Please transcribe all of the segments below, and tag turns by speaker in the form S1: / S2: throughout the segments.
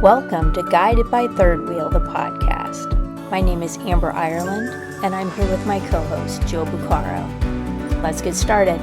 S1: Welcome to Guided by Third Wheel, the podcast. My name is Amber Ireland, and I'm here with my co-host, Jill Bucaro. Let's get started.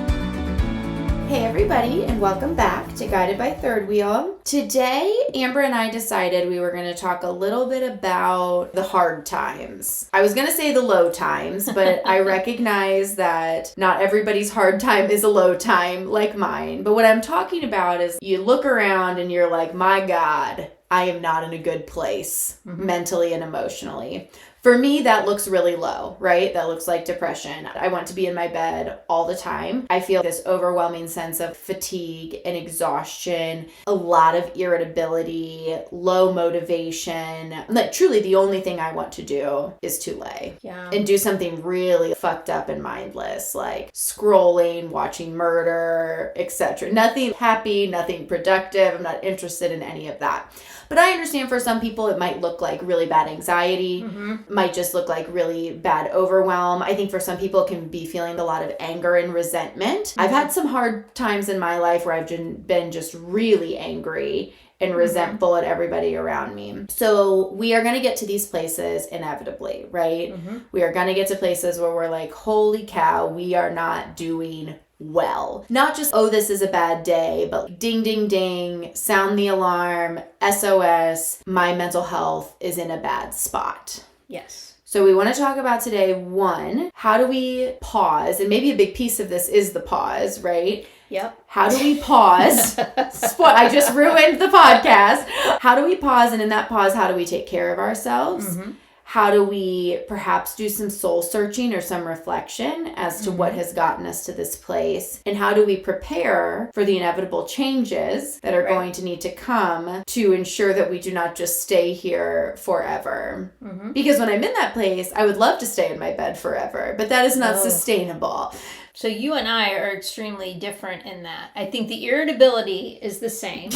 S2: Hey everybody, and welcome back to Guided by Third Wheel. Today, Amber and I decided we were going to talk a little bit about the hard times. I was going to say the low times, but I recognize that not everybody's hard time is a low time like mine. But what I'm talking about is you look around and you're like, my God, I am not in a good place mentally and emotionally. For me, that looks really low, right? That looks like depression. I want to be in my bed all the time. I feel this overwhelming sense of fatigue and exhaustion, a lot of irritability, low motivation. Like truly the only thing I want to do is to lay and do something really fucked up and mindless, like scrolling, watching murder, etc. Nothing happy, nothing productive. I'm not interested in any of that. But I understand for some people it might look like really bad anxiety, might just look like really bad overwhelm. I think for some people it can be feeling a lot of anger and resentment. I've had some hard times in my life where I've been just really angry and resentful at everybody around me. So we are going to get to these places inevitably, right? We are going to get to places where we're like, holy cow, we are not doing well. Not just, oh, this is a bad day, but ding, ding, ding, sound the alarm, SOS, my mental health is in a bad spot.
S1: Yes.
S2: So we want to talk about today, one, how do we pause? And maybe a big piece of this is the pause, right?
S1: Yep.
S2: How do we pause? I just ruined the podcast. How do we pause? And in that pause, how do we take care of ourselves? How do we perhaps do some soul searching or some reflection as to what has gotten us to this place? And how do we prepare for the inevitable changes that are going to need to come to ensure that we do not just stay here forever? Because when I'm in that place, I would love to stay in my bed forever, but that is not sustainable.
S3: So you and I are extremely different in that. I think the irritability is the same.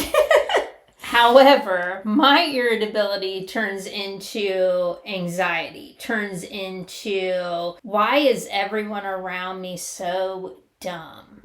S3: However, my irritability turns into anxiety, turns into, why is everyone around me so dumb?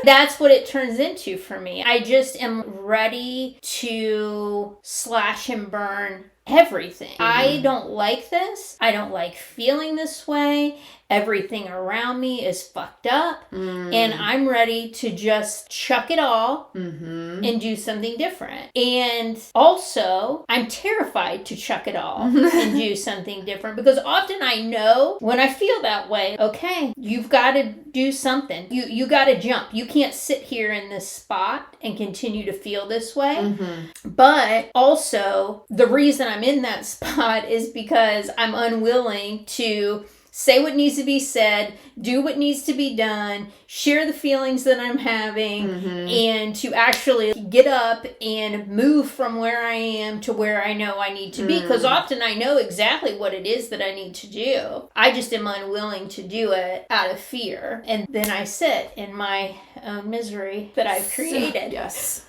S3: That's what it turns into for me. I just am ready to slash and burn everything. I don't like this. I don't like feeling this way. Everything around me is fucked up. And I'm ready to just chuck it all and do something different. And also, I'm terrified to chuck it all and do something different, because often I know when I feel that way, okay, you've got to do something. You got to jump. You can't sit here in this spot and continue to feel this way. But also, the reason I'm in that spot is because I'm unwilling to say what needs to be said, do what needs to be done, share the feelings that I'm having, and to actually get up and move from where I am to where I know I need to be. Because often I know exactly what it is that I need to do. I just am unwilling to do it out of fear. And then I sit in my own misery that I've created.
S2: Yes.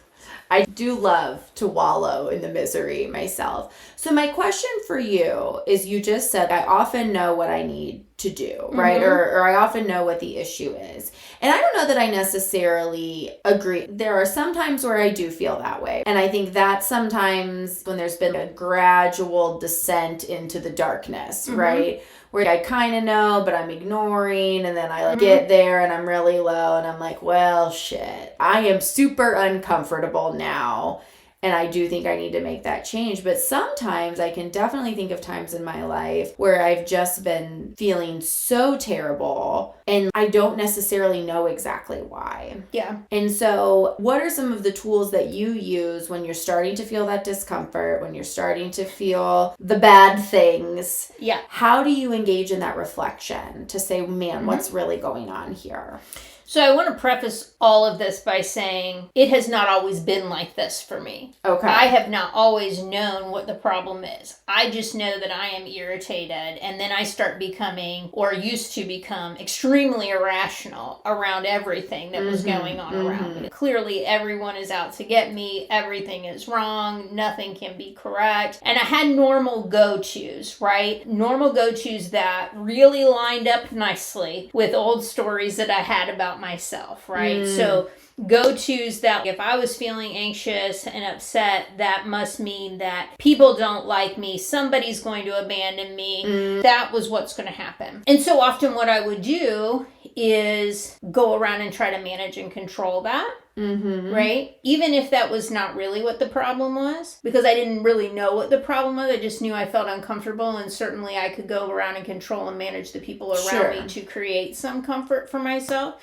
S2: I do love to wallow in the misery myself. So my question for you is, you just said, I often know what I need to do, right? Or I often know what the issue is. And I don't know that I necessarily agree. There are some times where I do feel that way. And I think that sometimes when there's been a gradual descent into the darkness, right? Where I kind of know, but I'm ignoring, and then I get there and I'm really low and I'm like, well, shit, I am super uncomfortable now. And I do think I need to make that change. But sometimes I can definitely think of times in my life where I've just been feeling so terrible and I don't necessarily know exactly why.
S3: Yeah.
S2: And so what are some of the tools that you use when you're starting to feel that discomfort, when you're starting to feel the bad things?
S3: Yeah.
S2: How do you engage in that reflection to say, man, what's really going on here?
S3: So I want to preface all of this by saying it has not always been like this for me.
S2: Okay.
S3: I have not always known what the problem is. I just know that I am irritated, and then I start becoming, or used to become, extremely irrational around everything that was going on around me. Clearly, everyone is out to get me. Everything is wrong. Nothing can be correct. And I had normal go-tos, right? Normal go-tos that really lined up nicely with old stories that I had about myself, right? So go-tos that if I was feeling anxious and upset, that must mean that people don't like me, somebody's going to abandon me. That was what's going to happen. And so often what I would do is go around and try to manage and control that. Right? Even if that was not really what the problem was, because I didn't really know what the problem was. I just knew I felt uncomfortable, and certainly I could go around and control and manage the people around me to create some comfort for myself.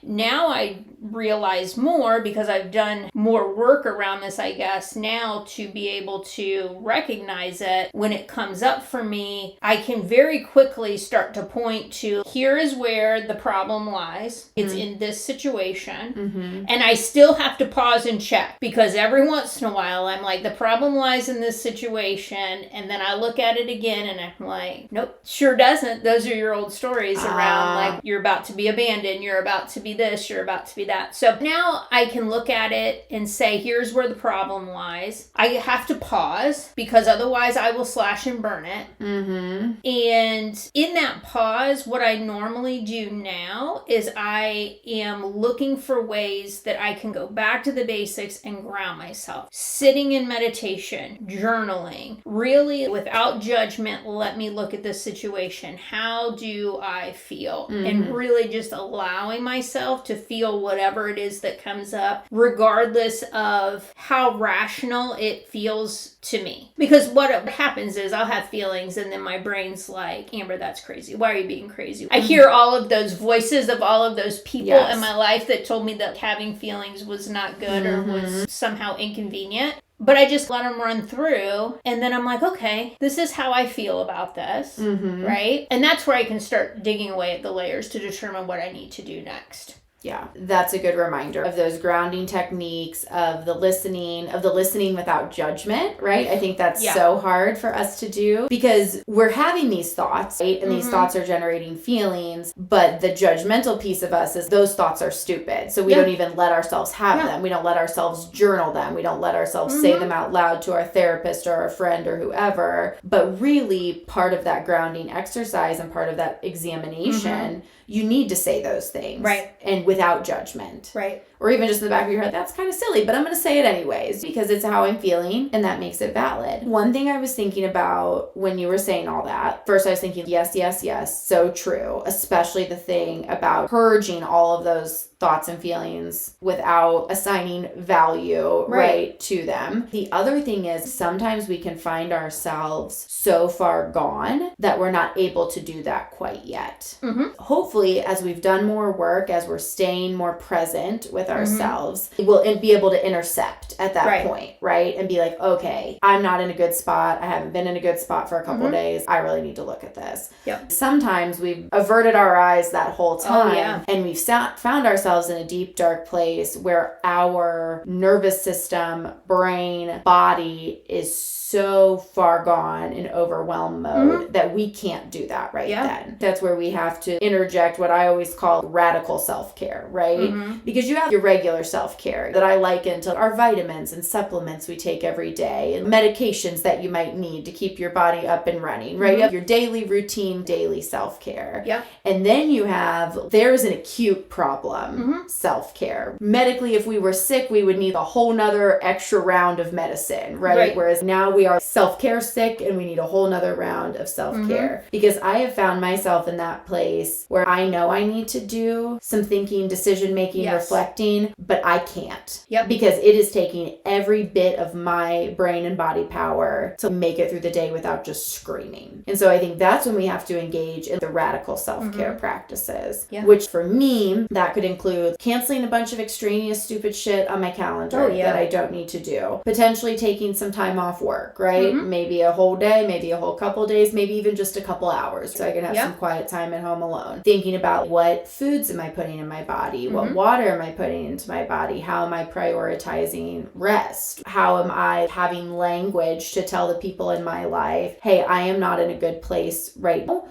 S3: Now I realize more, because I've done more work around this, I guess, now to be able to recognize it when it comes up for me. I can very quickly start to point to, here is where the problem lies. It's in this situation. And I still have to pause and check, because every once in a while I'm like, the problem lies in this situation. And then I look at it again and I'm like, nope, sure doesn't. Those are your old stories around like, you're about to be abandoned, you're about to be this, you're about to be that. So now I can look at it and say, here's where the problem lies. I have to pause, because otherwise I will slash and burn it. And in that pause, what I normally do now is I am looking for ways that I can go back to the basics and ground myself. Sitting in meditation, journaling, really without judgment, let me look at this situation. How do I feel? And really just allowing myself to feel whatever it is that comes up, regardless of how rational it feels to me. Because what happens is I'll have feelings and then my brain's like, Amber, that's crazy. Why are you being crazy? I hear all of those voices of all of those people in my life that told me that having feelings was not good or was somehow inconvenient. But I just let them run through, and then I'm like, okay, this is how I feel about this, right? And that's where I can start digging away at the layers to determine what I need to do next.
S2: Yeah, that's a good reminder of those grounding techniques, of the listening without judgment, right? I think that's so hard for us to do, because we're having these thoughts, right? And these thoughts are generating feelings, but the judgmental piece of us is those thoughts are stupid. So we don't even let ourselves have them. We don't let ourselves journal them. We don't let ourselves say them out loud to our therapist or our friend or whoever. But really, part of that grounding exercise and part of that examination, you need to say those things.
S3: Right.
S2: And without judgment.
S3: Right.
S2: Or even just in the back of your head, that's kind of silly, but I'm going to say it anyways, because it's how I'm feeling and that makes it valid. One thing I was thinking about when you were saying all that, first I was thinking, yes, so true. Especially the thing about purging all of those thoughts and feelings without assigning value right to them. The other thing is sometimes we can find ourselves so far gone that we're not able to do that quite yet. Hopefully, as we've done more work, as we're staying more present with ourselves, we'll be able to intercept at that point, right? And be like, okay, I'm not in a good spot. I haven't been in a good spot for a couple of days. I really need to look at this. Sometimes we've averted our eyes that whole time and we've found ourselves in a deep, dark place where our nervous system, brain, body is so far gone in overwhelm mode that we can't do that then. That's where we have to interject what I always call radical self-care, right? Because you have your regular self-care that I liken to our vitamins and supplements we take every day and medications that you might need to keep your body up and running, right? You have your daily routine, daily self-care. And then you have, there's an acute problem, self-care. Medically, if we were sick, we would need a whole nother extra round of medicine, right? Whereas now we are self-care sick and we need a whole nother round of self-care. Because I have found myself in that place where I know I need to do some thinking, decision-making, reflecting, but I can't. Because it is taking every bit of my brain and body power to make it through the day without just screaming. And so I think that's when we have to engage in the radical self-care practices, which for me, that could include canceling a bunch of extraneous stupid shit on my calendar that I don't need to do. Potentially taking some time off work, right? Maybe a whole day, maybe a whole couple days, maybe even just a couple hours so I can have some quiet time at home alone. Thinking about what foods am I putting in my body? What water am I putting into my body? How am I prioritizing rest? How am I having language to tell the people in my life, hey, I am not in a good place right now.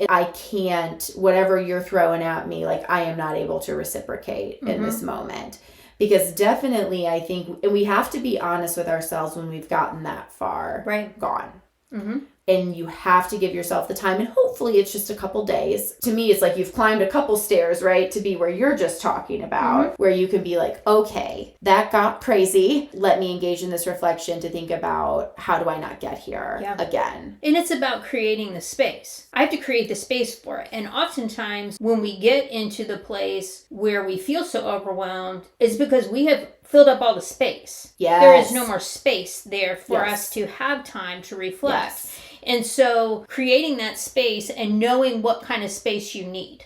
S2: I can't, whatever you're throwing at me, like I am not able to reciprocate in this moment. Because definitely I think, and we have to be honest with ourselves when we've gotten that far gone. and you have to give yourself the time, and hopefully it's just a couple days. To me, it's like you've climbed a couple stairs, right, to be where you're just talking about, where you can be like, okay, that got crazy. Let me engage in this reflection to think about, how do I not get here again?
S3: And it's about creating the space. I have to create the space for it. And oftentimes when we get into the place where we feel so overwhelmed, it's because we have filled up all the space.
S2: Yes.
S3: There is no more space there for
S2: Yes.
S3: us to have time to reflect.
S2: Yes.
S3: And so creating that space and knowing what kind of space you need.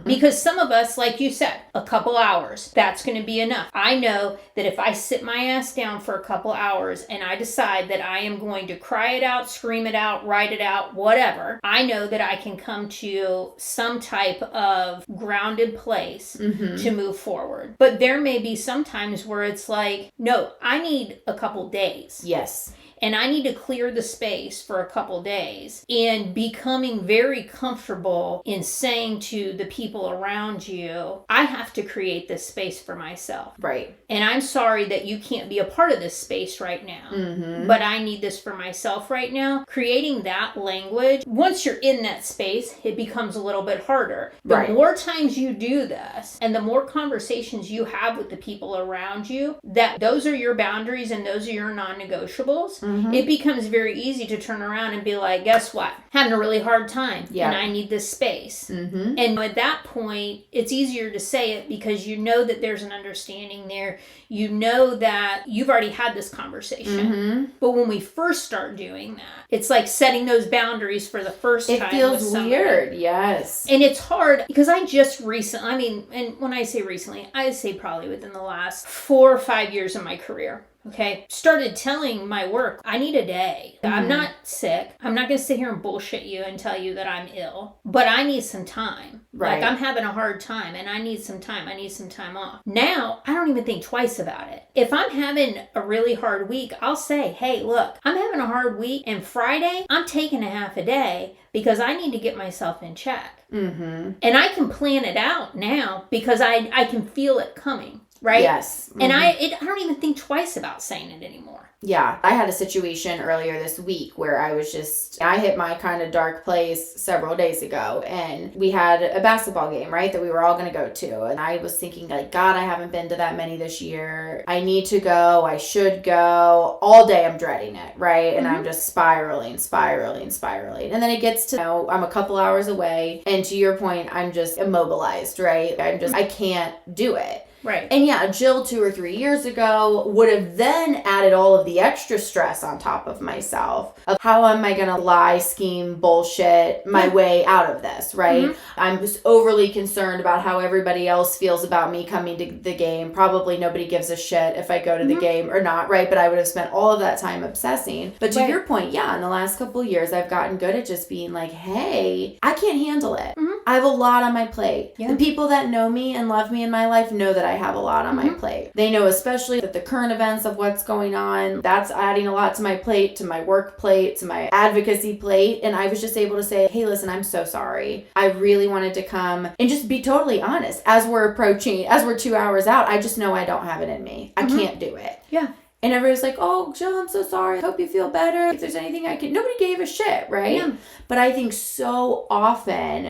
S3: Because some of us, like you said, a couple hours, that's going to be enough. I know that if I sit my ass down for a couple hours and I decide that I am going to cry it out, scream it out, write it out, whatever, I know that I can come to some type of grounded place to move forward. But there may be some times where it's like, no, I need a couple days.
S2: Yes.
S3: And I need to clear the space for a couple days, and becoming very comfortable in saying to the people around you, I have to create this space for myself.
S2: Right.
S3: And I'm sorry that you can't be a part of this space right now, but I need this for myself right now. Creating that language, once you're in that space, it becomes a little bit harder. The more times you do this and the more conversations you have with the people around you, that those are your boundaries and those are your non-negotiables, it becomes very easy to turn around and be like, guess what? Having a really hard time and I need this space. And at that point, it's easier to say it because you know that there's an understanding there. You know that you've already had this conversation. But when we first start doing that, it's like setting those boundaries for the first time.
S2: It feels weird. Yes.
S3: And it's hard because I just recently, and when I say recently, I say probably within the last 4 or 5 years of my career. Okay, started telling my work, I need a day. I'm not sick. I'm not going to sit here and bullshit you and tell you that I'm ill, but I need some time.
S2: Right.
S3: Like I'm having a hard time and I need some time. I need some time off. Now, I don't even think twice about it. If I'm having a really hard week, I'll say, hey, look, I'm having a hard week and Friday, I'm taking a half a day because I need to get myself in check. And I can plan it out now because I can feel it coming. Right?
S2: Yes.
S3: And I don't even think twice about saying it anymore.
S2: Yeah. I had a situation earlier this week where I hit my kind of dark place several days ago, and we had a basketball game, right, that we were all going to go to. And I was thinking like, God, I haven't been to that many this year. I need to go. I should go. All day I'm dreading it, right? And I'm just spiraling. And then it gets to, I'm a couple hours away. And to your point, I'm just immobilized, right? I can't do it.
S3: Right.
S2: And yeah, Jill 2 or 3 years ago would have then added all of the extra stress on top of myself of how am I going to lie, scheme, bullshit my way out of this, right? I'm just overly concerned about how everybody else feels about me coming to the game. Probably nobody gives a shit if I go to the game or not, right? But I would have spent all of that time obsessing. But to your point, yeah, in the last couple of years, I've gotten good at just being like, hey, I can't handle it. I have a lot on my plate. Yeah. The people that know me and love me in my life know that I have a lot on my plate. They know especially that the current events of what's going on, that's adding a lot to my plate, to my work plate, to my advocacy plate. And I was just able to say, hey, listen, I'm so sorry. I really wanted to come and just be totally honest. As we're 2 hours out, I just know I don't have it in me. I can't do it.
S3: Yeah.
S2: And everybody's like, oh, Jill, I'm so sorry. Hope you feel better. If there's anything I can... Nobody gave a shit, right? Yeah. But I think so often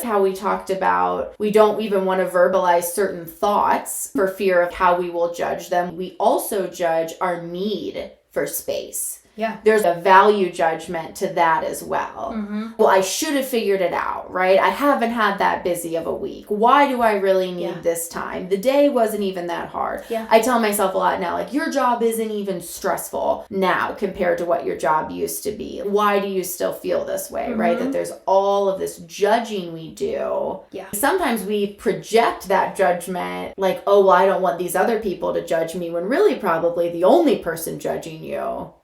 S2: how we talked about, we don't even want to verbalize certain thoughts for fear of how we will judge them. We also judge our need for space.
S3: Yeah.
S2: There's a value judgment to that as well. Well, I should have figured it out, right? I haven't had that busy of a week. Why do I really need this time? The day wasn't even that hard.
S3: Yeah.
S2: I tell myself a lot now, like, your job isn't even stressful now compared to what your job used to be. Why do you still feel this way, right? That there's all of this judging we do.
S3: Yeah.
S2: Sometimes we project that judgment like, oh, well, I don't want these other people to judge me, when really probably the only person judging you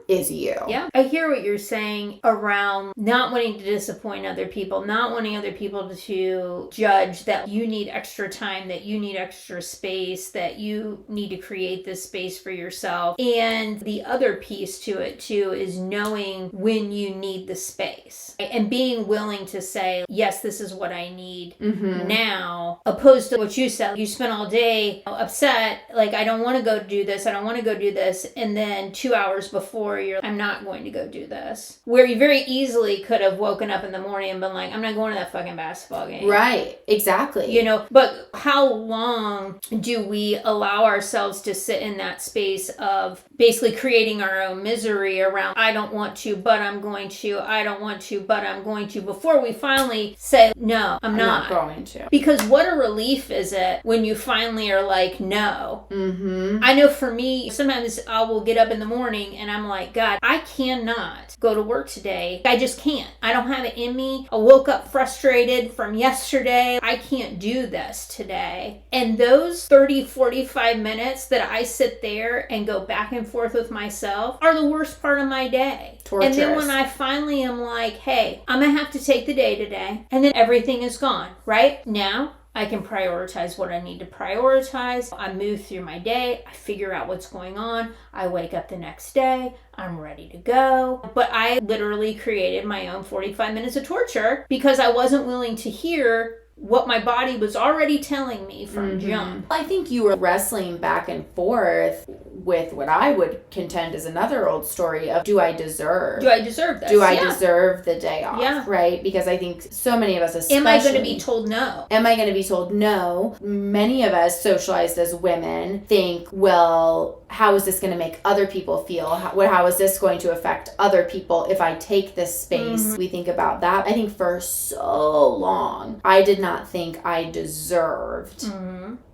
S2: is you.
S3: Yeah. I hear what you're saying around not wanting to disappoint other people, not wanting other people to judge that you need extra time, that you need extra space, that you need to create this space for yourself. And the other piece to it too is knowing when you need the space and being willing to say, yes, this is what I need now, opposed to what you said. You spent all day upset, like, I don't want to go do this, I don't want to go do this. And then 2 hours before you're, I'm not going to go do this. Where you very easily could have woken up in the morning and been like, I'm not going to that fucking basketball game.
S2: Right. Exactly.
S3: You know, but how long do we allow ourselves to sit in that space of basically creating our own misery around, I don't want to, but I'm going to, I don't want to, but I'm going to, before we finally say, no, I'm not
S2: going to.
S3: Because what a relief is it when you finally are like, no.
S2: Mm-hmm.
S3: I know for me, sometimes I will get up in the morning and I'm like, God, I cannot go to work today. I just can't. I don't have it in me. I woke up frustrated from yesterday. I can't do this today. And those 30, 45 minutes that I sit there and go back and forth with myself are the worst part of my day.
S2: Torturous.
S3: And then when I finally am like, hey, I'm going to have to take the day today, and then everything is gone, right? Now, I can prioritize what I need to prioritize. I move through my day. I figure out what's going on. I wake up the next day. I'm ready to go. But I literally created my own 45 minutes of torture because I wasn't willing to hear what my body was already telling me from jump.
S2: I think you were wrestling back and forth with what I would contend is another old story of, do I deserve
S3: this?
S2: Do I deserve the day off?
S3: Yeah.
S2: Right? Because I think so many of us, especially...
S3: Am I going to be told no?
S2: Am I going to be told no? Many of us, socialized as women, think, well, how is this going to make other people feel? How is this going to affect other people if I take this space? We think about that. I think for so long, I did not think I deserved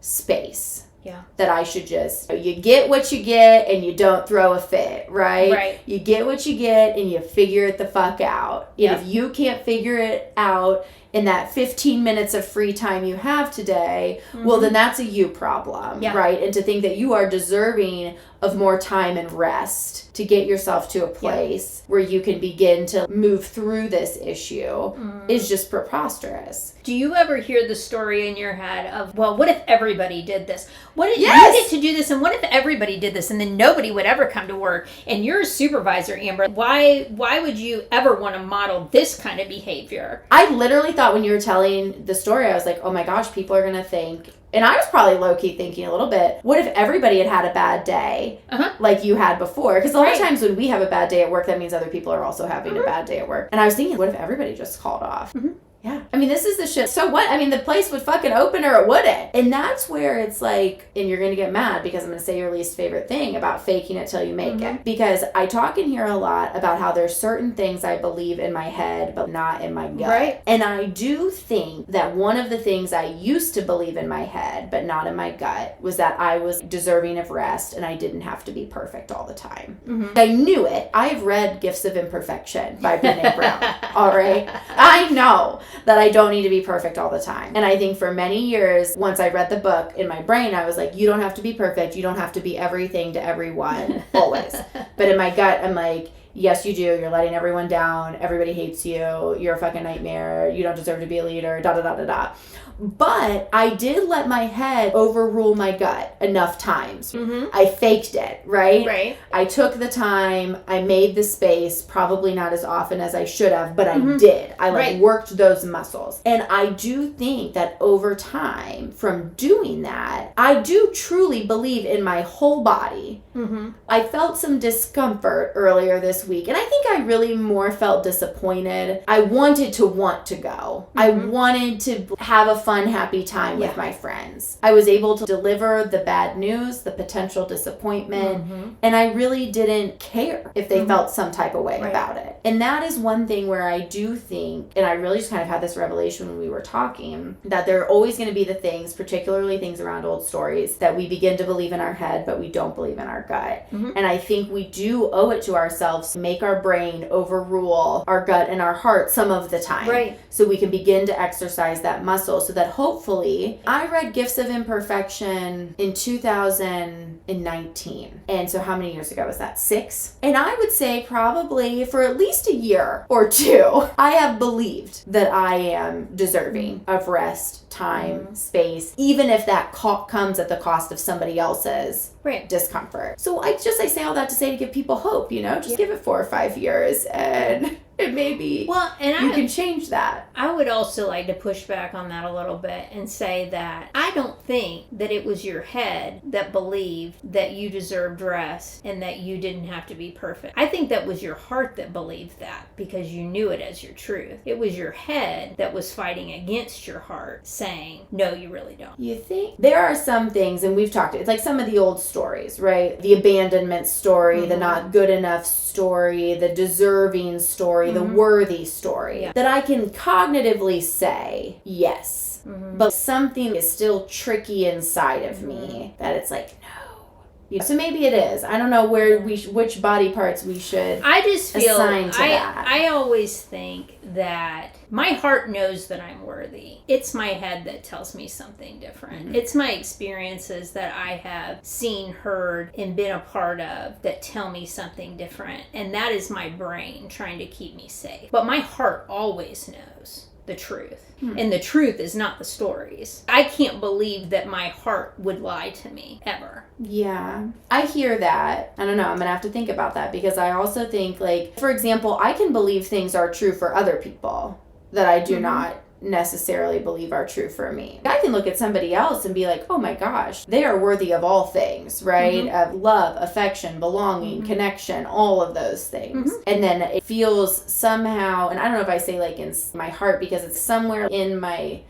S2: space.
S3: Yeah.
S2: That I should just, you get what you get and you don't throw a fit, right?
S3: Right.
S2: You get what you get and you figure it the fuck out.
S3: Yeah.
S2: And if you can't figure it out in that 15 minutes of free time you have today, well, then that's a you problem, right? And to think that you are deserving of more time and rest to get yourself to a place where you can begin to move through this issue is just preposterous.
S3: Do you ever hear the story in your head of, well, what if everybody did this? What if you get to do this, and what if everybody did this, and then nobody would ever come to work? And you're a supervisor, Amber. Why would you ever want to model this kind of behavior?
S2: I literally thought when you were telling the story, I was like, oh my gosh, people are going to think... And I was probably low-key thinking a little bit, what if everybody had a bad day like you had before? Because a lot of times when we have a bad day at work, that means other people are also having a bad day at work. And I was thinking, what if everybody just called off? Yeah. I mean, this is the shit. So what? I mean, the place would fucking open or it wouldn't. And that's where it's like, and you're going to get mad because I'm going to say your least favorite thing about faking it till you make it. Because I talk in here a lot about how there's certain things I believe in my head, but not in my gut.
S3: Right.
S2: And I do think that one of the things I used to believe in my head, but not in my gut, was that I was deserving of rest and I didn't have to be perfect all the time. I knew it. I've read Gifts of Imperfection by Brené Brown. All right. I know that I don't need to be perfect all the time. And I think for many years, once I read the book, in my brain, I was like, you don't have to be perfect. You don't have to be everything to everyone, always. But in my gut, I'm like, yes, you do. You're letting everyone down. Everybody hates you. You're a fucking nightmare. You don't deserve to be a leader, da da da da da. But I did let my head overrule my gut enough times. I faked it, right?
S3: Right.
S2: I took the time. I made the space, probably not as often as I should have, but I did. I worked those muscles. And I do think that over time, from doing that, I do truly believe in my whole body. I felt some discomfort earlier this week, and I think I really more felt disappointed. I wanted to want to go. I wanted to have a fun, happy time with my friends. I was able to deliver the bad news, the potential disappointment, and I really didn't care if they felt some type of way about it. And that is one thing where I do think, and I really just kind of had this revelation when we were talking, that there are always going to be the things, particularly things around old stories, that we begin to believe in our head, but we don't believe in our gut. And I think we do owe it to ourselves to make our brain overrule our gut and our heart some of the time.
S3: Right.
S2: So we can begin to exercise that muscle so that hopefully, I read Gifts of Imperfection in 2019. And so how many years ago was that? 6? And I would say probably for at least a year or two, I have believed that I am deserving of rest, time, space, even if that comes at the cost of somebody else's discomfort. So I say all that to say to give people hope, just give it 4 or 5 years and it may be.
S3: Well, and
S2: you can change that.
S3: I would also like to push back on that a little bit and say that I don't think that it was your head that believed that you deserved rest and that you didn't have to be perfect. I think that was your heart that believed that because you knew it as your truth. It was your head that was fighting against your heart saying, no, you really don't.
S2: You think? There are some things, and we've talked, it's like some of the old stories, right? The abandonment story, the not good enough story, the deserving story, the worthy story, that I can cognitively say, yes. But something is still tricky inside of me that it's like, no. So maybe it is. I don't know which body parts we should
S3: I just feel
S2: assign to that.
S3: I always think that my heart knows that I'm worthy. It's my head that tells me something different. It's my experiences that I have seen, heard, and been a part of that tell me something different. And that is my brain trying to keep me safe. But my heart always knows the truth. And the truth is not the stories. I can't believe that my heart would lie to me ever.
S2: Yeah, I hear that. I don't know. I'm going to have to think about that because I also think, like, for example, I can believe things are true for other people that I do not necessarily believe are true for me. I can look at somebody else and be like, oh my gosh, they are worthy of all things, right? Of love, affection, belonging, connection, all of those things. And then it feels somehow, and I don't know if I say like in my heart because it's somewhere in my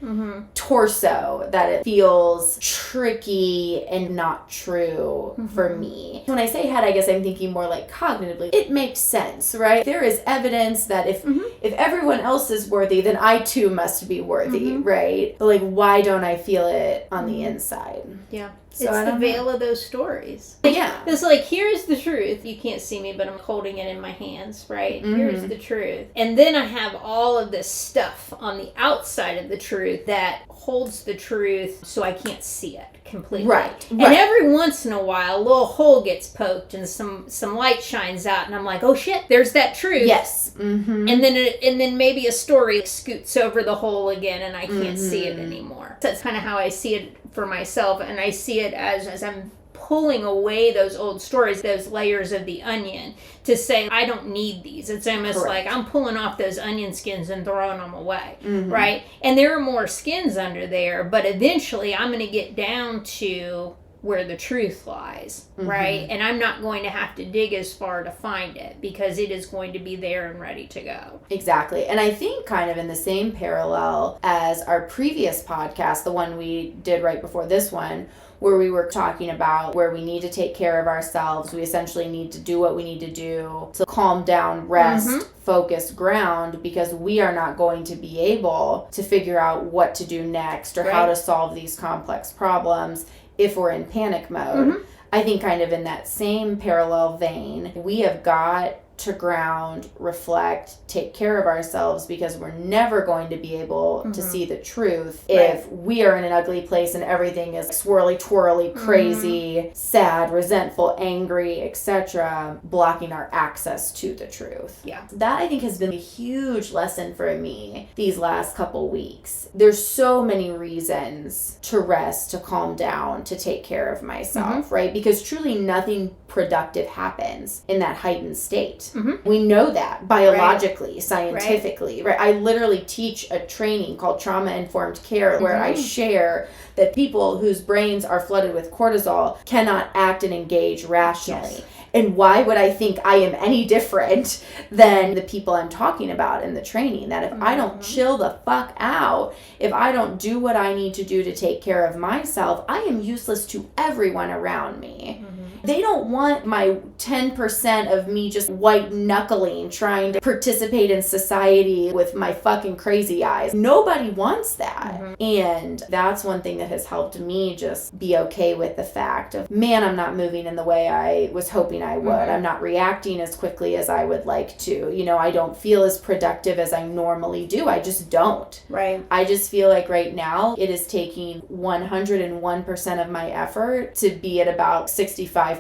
S2: torso that it feels tricky and not true for me. When I say head, I guess I'm thinking more like cognitively. It makes sense, right? There is evidence that if everyone else is worthy, then I too must be worthy, right? But like, why don't I feel it on the inside?
S3: Yeah.
S2: So
S3: it's the veil of those stories.
S2: Yeah.
S3: It's like, here's the truth. You can't see me, but I'm holding it in my hands, right? Here's the truth. And then I have all of this stuff on the outside of the truth that holds the truth so I can't see it completely. Right. And every once in a while, a little hole gets poked and some light shines out and I'm like, oh shit, there's that truth.
S2: Yes.
S3: And then maybe a story scoots over the hole again and I can't see it anymore. That's kind of how I see it for myself, and I see it as I'm pulling away those old stories, those layers of the onion, to say, I don't need these. It's almost like I'm pulling off those onion skins and throwing them away, right? And there are more skins under there, but eventually I'm going to get down to where the truth lies, right? And I'm not going to have to dig as far to find it because it is going to be there and ready to go.
S2: Exactly. And I think kind of in the same parallel as our previous podcast, the one we did right before this one, where we were talking about where we need to take care of ourselves. We essentially need to do what we need to do to calm down, rest, focus, ground, because we are not going to be able to figure out what to do next or how to solve these complex problems if we're in panic mode. I think kind of in that same parallel vein, we have got to ground, reflect, take care of ourselves because we're never going to be able to see the truth if we are in an ugly place and everything is swirly, twirly, crazy, sad, resentful, angry, etc., blocking our access to the truth.
S3: Yeah.
S2: That I think has been a huge lesson for me these last couple weeks. There's so many reasons to rest, to calm down, to take care of myself, right? Because truly nothing productive happens in that heightened state. We know that biologically, scientifically, right? I literally teach a training called Trauma-Informed Care where I share that people whose brains are flooded with cortisol cannot act and engage rationally. And why would I think I am any different than the people I'm talking about in the training? That if I don't chill the fuck out, if I don't do what I need to do to take care of myself, I am useless to everyone around me. They don't want my 10% of me just white knuckling, trying to participate in society with my fucking crazy eyes. Nobody wants that. And that's one thing that has helped me just be okay with the fact of, man, I'm not moving in the way I was hoping I would. I'm not reacting as quickly as I would like to. You know, I don't feel as productive as I normally do. I just don't.
S3: Right.
S2: I just feel like right now it is taking 101% of my effort to be at about 65%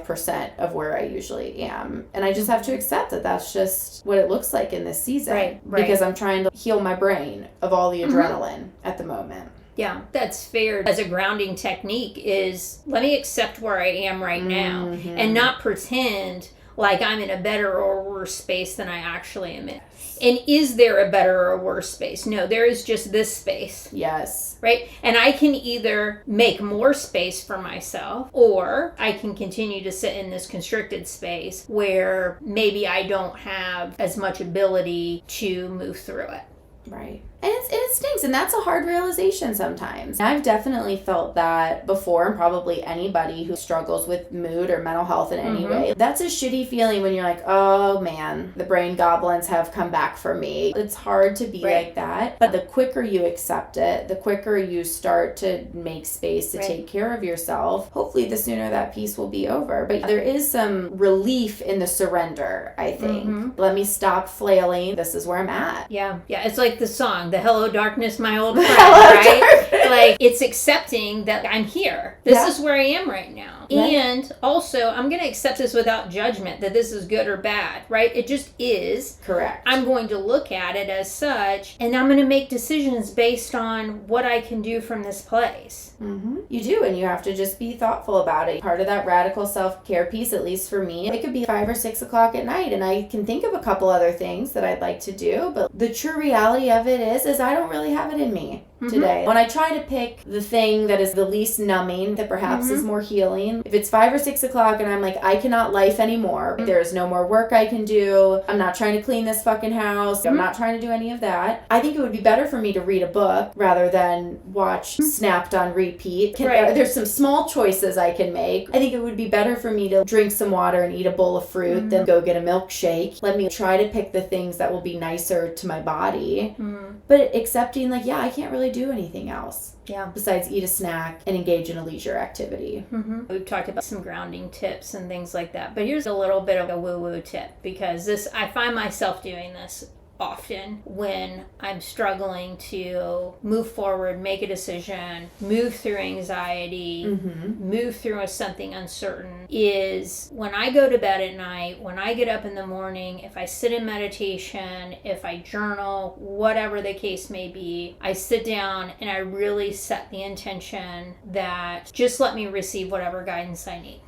S2: of where I usually am. And I just have to accept that that's just what it looks like in this season. Right. Because I'm trying to heal my brain of all the adrenaline at the moment.
S3: Yeah, that's fair. As a grounding technique is, let me accept where I am right now and not pretend like I'm in a better or worse space than I actually am in. And is there a better or worse space? No, there is just this space.
S2: Yes.
S3: Right? And I can either make more space for myself, or I can continue to sit in this constricted space where maybe I don't have as much ability to move through it.
S2: Right. And it stinks, and that's a hard realization sometimes. I've definitely felt that before, and probably anybody who struggles with mood or mental health in any way. That's a shitty feeling when you're like, oh man, the brain goblins have come back for me. It's hard to be like that, but the quicker you accept it, the quicker you start to make space to take care of yourself, hopefully the sooner that piece will be over. But there is some relief in the surrender, I think. Let me stop flailing. This is where I'm at.
S3: Yeah. It's like the song, the Hello Darkness, my old friend, right? Like, it's accepting that I'm here. This is where I am right now. Right. And also, I'm going to accept this without judgment, that this is good or bad, right? It just is.
S2: Correct.
S3: I'm going to look at it as such, and I'm going to make decisions based on what I can do from this place.
S2: You do, and you have to just be thoughtful about it. Part of that radical self-care piece, at least for me, it could be 5 or 6 o'clock at night, and I can think of a couple other things that I'd like to do, but the true reality of it is I don't really have it in me today. When I try to pick the thing that is the least numbing, that perhaps is more healing, if it's 5 or 6 o'clock and I'm like, I cannot life anymore, there's no more work I can do, I'm not trying to clean this fucking house, I'm not trying to do any of that, I think it would be better for me to read a book rather than watch Snapped on repeat. There's some small choices I can make. I think it would be better for me to drink some water and eat a bowl of fruit than go get a milkshake. Let me try to pick the things that will be nicer to my body. But accepting, like, yeah, I can't really do anything else.
S3: Yeah.
S2: Besides eat a snack and engage in a leisure activity.
S3: We've talked about some grounding tips and things like that. But here's a little bit of a woo-woo tip, because I find myself doing this often when I'm struggling to move forward, make a decision, move through anxiety, move through something uncertain, is when I go to bed at night, when I get up in the morning, if I sit in meditation, if I journal, whatever the case may be, I sit down and I really set the intention that just let me receive whatever guidance I need.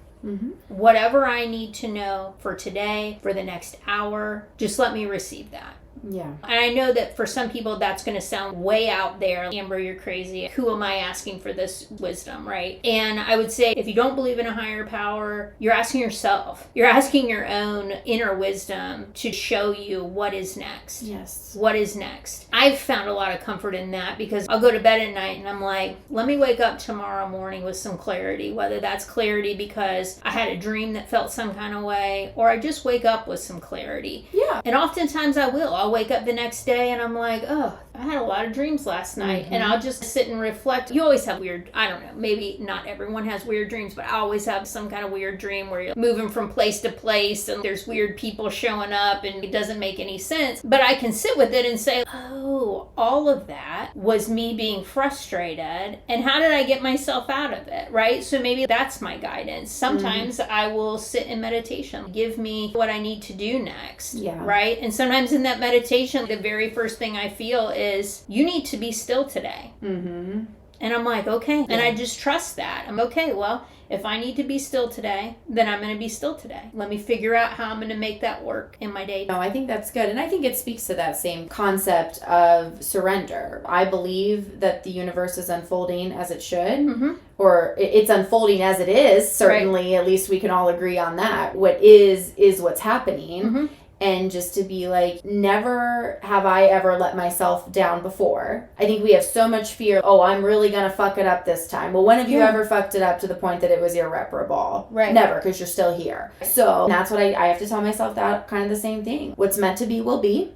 S3: Whatever I need to know for today, for the next hour, just let me receive that.
S2: Yeah.
S3: And I know that for some people that's going to sound way out there. Amber, you're crazy. Who am I asking for this wisdom, right? And I would say if you don't believe in a higher power, you're asking yourself. You're asking your own inner wisdom to show you what is next.
S2: Yes.
S3: What is next? I've found a lot of comfort in that, because I'll go to bed at night and I'm like, let me wake up tomorrow morning with some clarity, whether that's clarity because I had a dream that felt some kind of way, or I just wake up with some clarity.
S2: Yeah.
S3: And oftentimes I will. I'll wake up the next day and I'm like, oh, I had a lot of dreams last night. And I'll just sit and reflect. You always have weird, I don't know, maybe not everyone has weird dreams, but I always have some kind of weird dream where you're moving from place to place and there's weird people showing up and it doesn't make any sense. But I can sit with it and say, oh, all of that was me being frustrated. And how did I get myself out of it, right? So maybe that's my guidance. Sometimes I will sit in meditation. Give me what I need to do next, right? And sometimes in that meditation, the very first thing I feel is, you need to be still today. And I'm like, okay. And I just trust that. I'm okay, well, if I need to be still today, then I'm going to be still today. Let me figure out how I'm going to make that work in my day.
S2: No, I think that's good. And I think it speaks to that same concept of surrender. I believe that the universe is unfolding as it should, or it's unfolding as it is. Certainly, at least we can all agree on that. What is what's happening. And just to be like, never have I ever let myself down before. I think we have so much fear. Oh, I'm really going to fuck it up this time. Well, when have you ever fucked it up to the point that it was irreparable?
S3: Right.
S2: Never, because you're still here. So that's what I have to tell myself, that kind of the same thing. What's meant to be will be.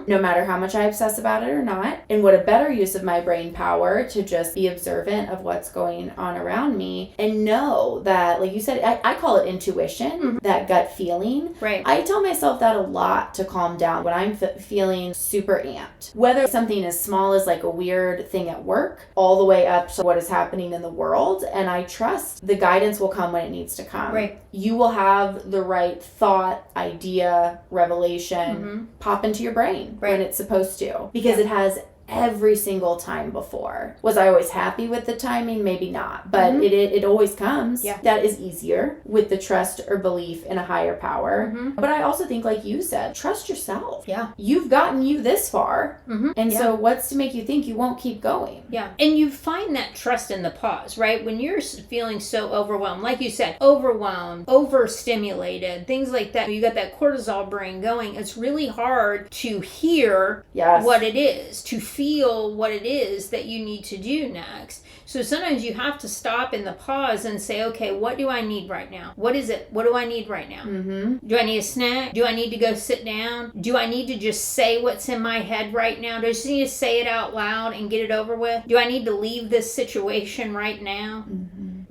S2: No matter how much I obsess about it or not. And what a better use of my brain power to just be observant of what's going on around me and know that, like you said, I call it intuition, that gut feeling.
S3: Right.
S2: I tell myself that a lot to calm down when I'm feeling super amped. Whether something as small as like a weird thing at work, all the way up to what is happening in the world. And I trust the guidance will come when it needs to come.
S3: Right.
S2: You will have the right thought, idea, revelation pop into your brain when it's supposed to, because it has every single time before. Was I always happy with the timing? Maybe not, but it always comes.
S3: Yeah.
S2: That is easier with the trust or belief in a higher power. But I also think, like you said, trust yourself.
S3: Yeah.
S2: You've gotten you this far. And
S3: Yeah.
S2: so what's to make you think you won't keep going?
S3: Yeah. And you find that trust in the pause, right? When you're feeling so overwhelmed, like you said, overwhelmed, overstimulated, things like that, you got that cortisol brain going, it's really hard to hear
S2: Yes.
S3: what it is, to feel what it is that you need to do next. So sometimes you have to stop in the pause and say, okay, what do I need right now? What is it? What do I need right now? Do I need a snack? Do I need to go sit down? Do I need to just say what's in my head right now? Do I just need to say it out loud and get it over with? Do I need to leave this situation right now?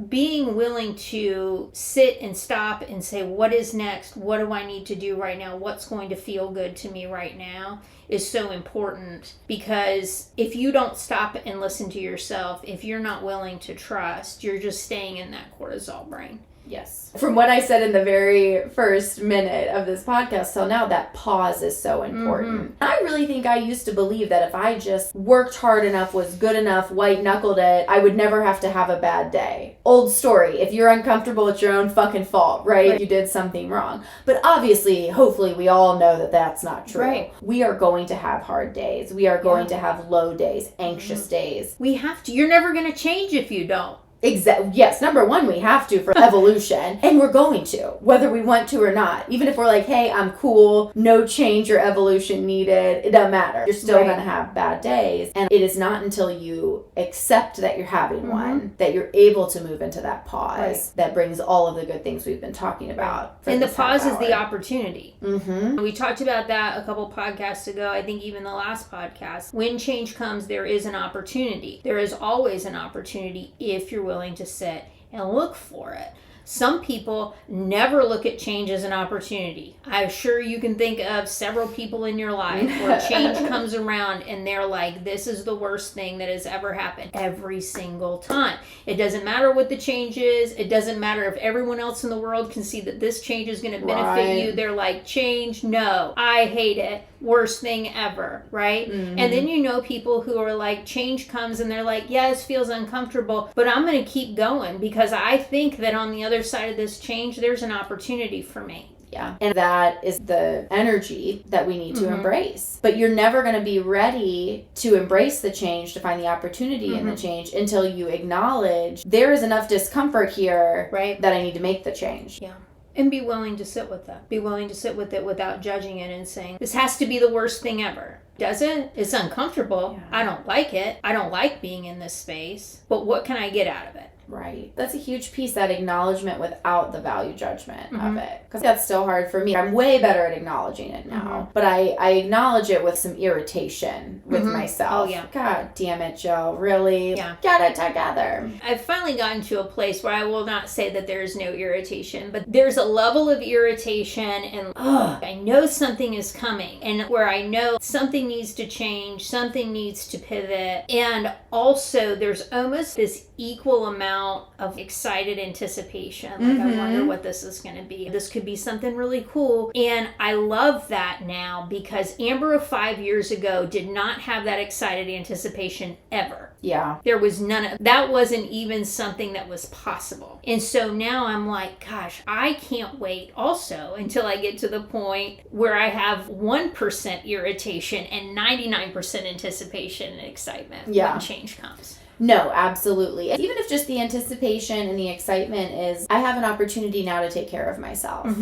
S3: Being willing to sit and stop and say, what is next? What do I need to do right now? What's going to feel good to me right now is so important, because if you don't stop and listen to yourself, if you're not willing to trust, you're just staying in that cortisol brain.
S2: Yes. From what I said in the very first minute of this podcast till now, that pause is so important. I really think I used to believe that if I just worked hard enough, was good enough, white knuckled it, I would never have to have a bad day. Old story. If you're uncomfortable, it's your own fucking fault, right? You did something wrong. But obviously, hopefully, we all know that that's not true.
S3: Right.
S2: We are going to have hard days. We are going to have low days, anxious days.
S3: We have to. You're never going to change if you don't.
S2: Yes, number one, we have to for evolution, and we're going to, whether we want to or not. Even if we're like, hey, I'm cool, no change or evolution needed, it doesn't matter. You're still going to have bad days, and it is not until you accept that you're having one that you're able to move into that pause that brings all of the good things we've been talking about.
S3: And the
S2: this
S3: pause
S2: half
S3: is the
S2: hour.
S3: opportunity. We talked about that a couple podcasts ago. I think even the last podcast. When change comes, there is an opportunity. There is always an opportunity if you're willing to sit and look for it. Some people never look at change as an opportunity. I'm sure you can think of several people in your life where change comes around and they're like, this is the worst thing that has ever happened, every single time. It doesn't matter what the change is. It doesn't matter if everyone else in the world can see that this change is going to benefit you. They're like, change? No, I hate it. Worst thing ever, right? And then you know people who are like, change comes and they're like, yeah, this feels uncomfortable, but I'm going to keep going because I think that on the other side of this change, there's an opportunity for me.
S2: Yeah. And that is the energy that we need to embrace. But you're never going to be ready to embrace the change, to find the opportunity in the change, until you acknowledge there is enough discomfort here that I need to make the change.
S3: Yeah. And be willing to sit with that. Be willing to sit with it without judging it and saying, this has to be the worst thing ever. Does it? It's uncomfortable.
S2: Yeah.
S3: I don't like it. I don't like being in this space. But what can I get out of it?
S2: Right. That's a huge piece, that acknowledgement without the value judgment of it. Because that's still hard for me. I'm way better at acknowledging it now. But I acknowledge it with some irritation with myself.
S3: Oh, yeah.
S2: God damn it, Joe. Really?
S3: Yeah.
S2: Get it together.
S3: I've finally gotten to a place where I will not say that there's no irritation, but there's a level of irritation and I know something is coming, and where I know something needs to change, something needs to pivot, and also there's almost this equal amount of excited anticipation. Like, I wonder what this is going to be. This could be something really cool. And I love that now, because Amber of 5 years ago did not have that excited anticipation ever.
S2: Yeah.
S3: There was none of that. Wasn't even something that was possible. And so now I'm like, gosh, I can't wait also until I get to the point where I have 1% irritation and 99% anticipation and excitement when change comes.
S2: No, absolutely. Even if just the anticipation and the excitement is, I have an opportunity now to take care of myself.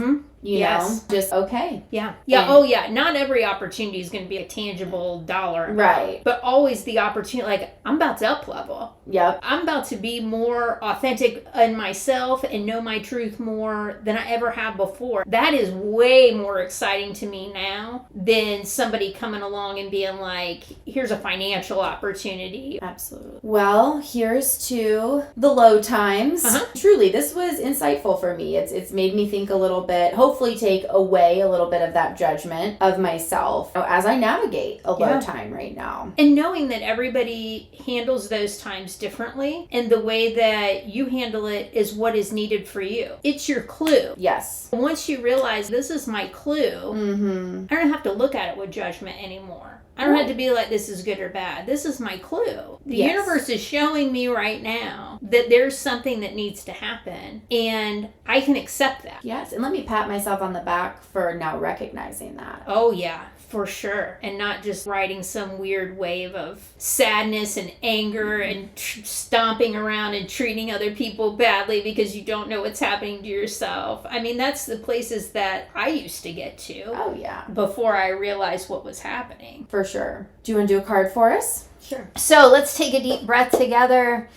S2: You know, just okay.
S3: Yeah.
S2: And
S3: Not every opportunity is going to be a tangible dollar amount,
S2: right.
S3: But always the opportunity, like, I'm about to up level.
S2: Yep.
S3: I'm about to be more authentic in myself and know my truth more than I ever have before. That is way more exciting to me now than somebody coming along and being like, here's a financial opportunity.
S2: Absolutely. Well, here's to the low times. Truly, this was insightful for me. It's made me think a little bit, hopefully take away a little bit of that judgment of myself as I navigate a low time right now.
S3: And knowing that everybody handles those times differently, and the way that you handle it is what is needed for you. It's your clue.
S2: Yes.
S3: Once you realize this is my clue, I don't have to look at it with judgment anymore. I don't have to be like, this is good or bad. This is my clue. The
S2: Yes.
S3: universe is showing me right now that there's something that needs to happen, and I can accept that.
S2: Yes, and let me pat myself on the back for now recognizing that.
S3: Oh, yeah, for sure. And not just riding some weird wave of sadness and anger and stomping around and treating other people badly because you don't know what's happening to yourself. I mean, that's the places that I used to get to
S2: Oh, yeah.
S3: before I realized what was happening.
S2: For sure. Do you want to do a card for us?
S3: Sure. So let's take a deep breath together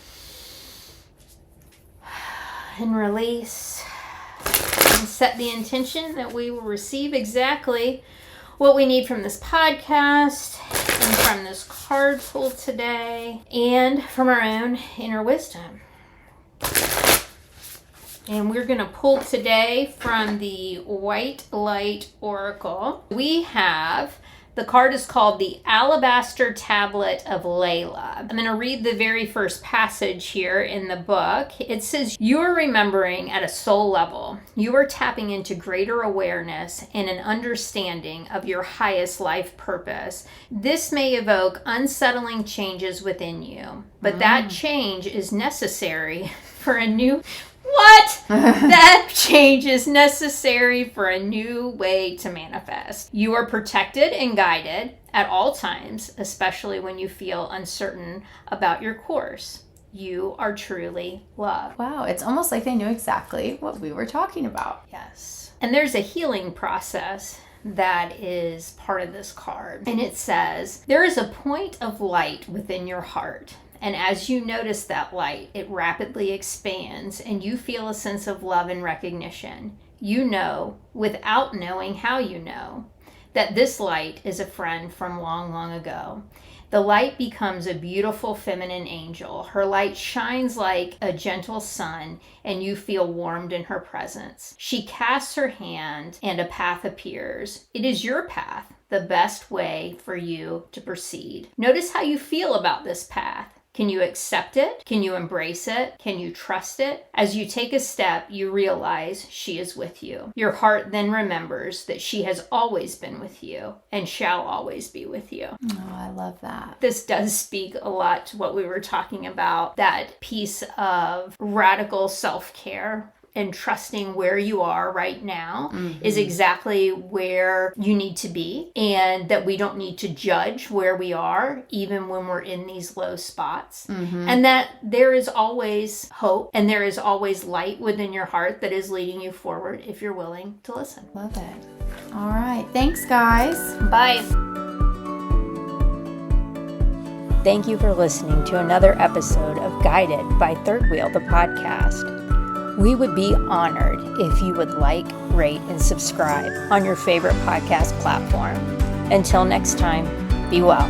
S3: and release. And set the intention that we will receive exactly what we need from this podcast and from this card pull today and from our own inner wisdom. And we're going to pull today from the White Light Oracle. We have, the card is called the Alabaster Tablet of Layla. I'm going to read the very first passage here in the book. It says, you are remembering at a soul level. You are tapping into greater awareness and an understanding of your highest life purpose. This may evoke unsettling changes within you, but that change is necessary for a new... What? That change is necessary for a new way to manifest. You are protected and guided at all times, especially when you feel uncertain about your course. You are truly loved.
S2: Wow, it's almost like they knew exactly what we were talking about.
S3: Yes. And there's a healing process that is part of this card. And it says, there is a point of light within your heart. And as you notice that light, it rapidly expands and you feel a sense of love and recognition. You know, without knowing how you know, that this light is a friend from long, long ago. The light becomes a beautiful feminine angel. Her light shines like a gentle sun, and you feel warmed in her presence. She casts her hand, and a path appears. It is your path, the best way for you to proceed. Notice how you feel about this path. Can you accept it? Can you embrace it? Can you trust it? As you take a step, you realize she is with you. Your heart then remembers that she has always been with you and shall always be with you.
S2: Oh, I love that.
S3: This does speak a lot to what we were talking about, that piece of radical self-care and trusting where you are right now is exactly where you need to be, and that we don't need to judge where we are even when we're in these low spots, and that there is always hope and there is always light within your heart that is leading you forward if you're willing to listen.
S2: Love it. All right. Thanks, guys.
S3: Bye.
S1: Thank you for listening to another episode of Guided by Third Wheel, the podcast. We would be honored if you would like, rate, and subscribe on your favorite podcast platform. Until next time, be well.